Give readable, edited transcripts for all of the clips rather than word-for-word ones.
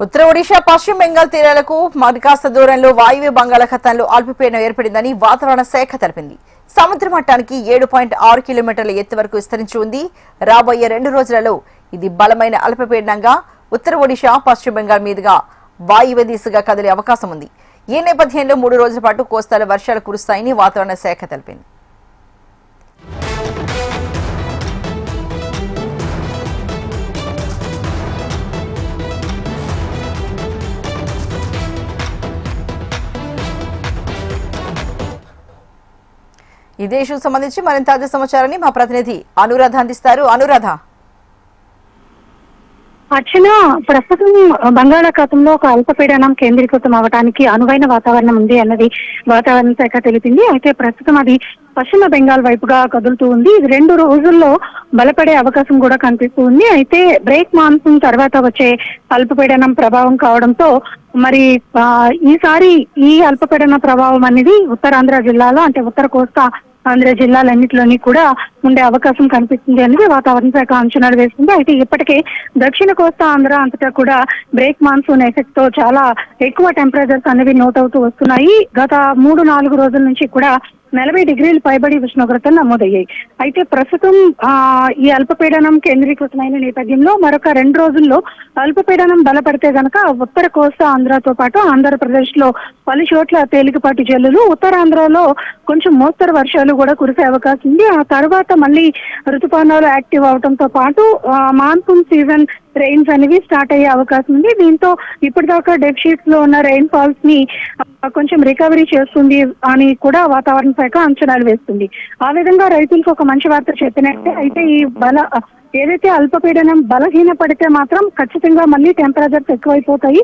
ఉత్తర ఒడిశా పశ్చిమ బెంగాల్ తీరాలకు మరి కాస్త దూరంలో వాయువ్య బంగాళాఖాతంలో అల్పపీడనం ఏర్పడిందని వాతావరణ శాఖ తెలిపింది. సముద్ర మట్టానికి 7.6 కిలోమీటర్ల ఎత్తు వరకు విస్తరించి ఉంది. రాబోయే 2 రోజులలో ఇది బలమైన అల్పపీడనంగా ఉత్తర ఒడిశా పశ్చిమ బెంగాల్ మీదుగా వాయువ్య దిశగా కదిలే అవకాశం ఉంది. ఈ నేపథ్యంలో 3 రోజుల పాటు కోస్తాలో వర్షాలు కురుస్తాయని వాతావరణ శాఖ తెలిపింది. ఇదే ఇష్యూకి సంబంధించి మరింత తాజా సమాచారాన్ని మా ప్రతినిధి అనురాధ అందిస్తారు. అనురాధ, అర్చన, ప్రస్తుతం బంగాళాఖాతంలో ఒక అల్పపీడనం కేంద్రీకృతం అవడానికి అనువైన వాతావరణం ఉంది అన్నది వాతావరణ శాఖ తెలిపింది. అయితే ప్రస్తుతం అది పశ్చిమ బెంగాల్ వైపుగా కదులుతూ ఉంది. ఇది 2 రోజుల్లో బలపడే అవకాశం కూడా కనిపిస్తూ ఉంది. అయితే బ్రేక్ మాన్సూన్ తర్వాత వచ్చే అల్పపీడనం ప్రభావం కావడంతో మరి ఈసారి ఈ అల్పపీడన ప్రభావం అనేది ఉత్తరాంధ్ర జిల్లాలో అంటే ఉత్తర కోస్తా ఆంధ్ర జిల్లాలన్నింటిలోని కూడా ఉండే అవకాశం కనిపిస్తుంది అనేది వాతావరణ శాఖ అంచనాలు వేస్తుంది. అయితే ఇప్పటికే దక్షిణ కోస్తా ఆంధ్ర అంతటా కూడా బ్రేక్ మాన్సూన్ ఎఫెక్ట్ తో చాలా ఎక్కువ టెంపరేచర్స్ అనేవి నోట్ అవుతూ వస్తున్నాయి. గత 3-4 రోజుల నుంచి కూడా 40 డిగ్రీలు పైబడి ఉష్ణోగ్రతలు నమోదయ్యాయి. అయితే ప్రస్తుతం ఈ అల్పపీడనం కేంద్రీకృతమైన నేపథ్యంలో మరొక 2 రోజుల్లో అల్పపీడనం బలపడితే గనక ఉత్తర కోస్తా ఆంధ్రతో పాటు ఆంధ్రప్రదేశ్ లో పలు చోట్ల తేలికపాటి జల్లులు, ఉత్తరాంధ్రలో కొంచెం మోస్తరు వర్షాలు కూడా కురిసే అవకాశం ఉంది. ఆ తర్వాత మళ్ళీ ఋతుపవనాలు యాక్టివ్ అవడంతో పాటు మాన్సూన్ సీజన్ రెయిన్స్ అనేవి స్టార్ట్ అయ్యే అవకాశం ఉంది. దీంతో ఇప్పటిదాకా డెఫిషిట్స్ లో ఉన్న రెయిన్ ఫాల్స్ ని కొంచెం రికవరీ చేస్తుంది అని కూడా వాతావరణ శాఖ అంచనాలు వేస్తుంది. ఆ విధంగా రైతులకు ఒక మంచి వార్త చెప్పినట్టే. అయితే ఈ ఏదైతే అల్పపీడనం బలహీన పడితే మాత్రం ఖచ్చితంగా మళ్ళీ టెంపరేచర్స్ ఎక్కువైపోతాయి.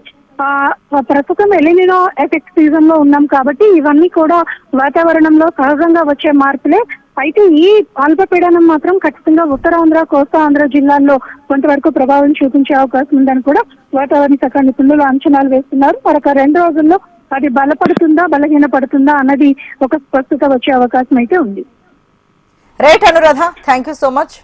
ప్రస్తుతం ఎలినినో ఎఫెక్ట్ సీజన్ లో ఉన్నాం కాబట్టి ఇవన్నీ కూడా వాతావరణంలో సహజంగా వచ్చే మార్పులే. అయితే ఈ అల్పపీడనం మాత్రం ఖచ్చితంగా ఉత్తరాంధ్ర కోస్తా ఆంధ్ర జిల్లాల్లో కొంతవరకు ప్రభావం చూపించే అవకాశం ఉందని కూడా వాతావరణ శాఖ నిపుణులు అంచనాలు వేస్తున్నారు. మరొక 2 రోజుల్లో అది బలపడుతుందా బలహీన పడుతుందా అన్నది ఒక స్పష్టత వచ్చే అవకాశం అయితే ఉంది. Right Anuradha, thank you so much.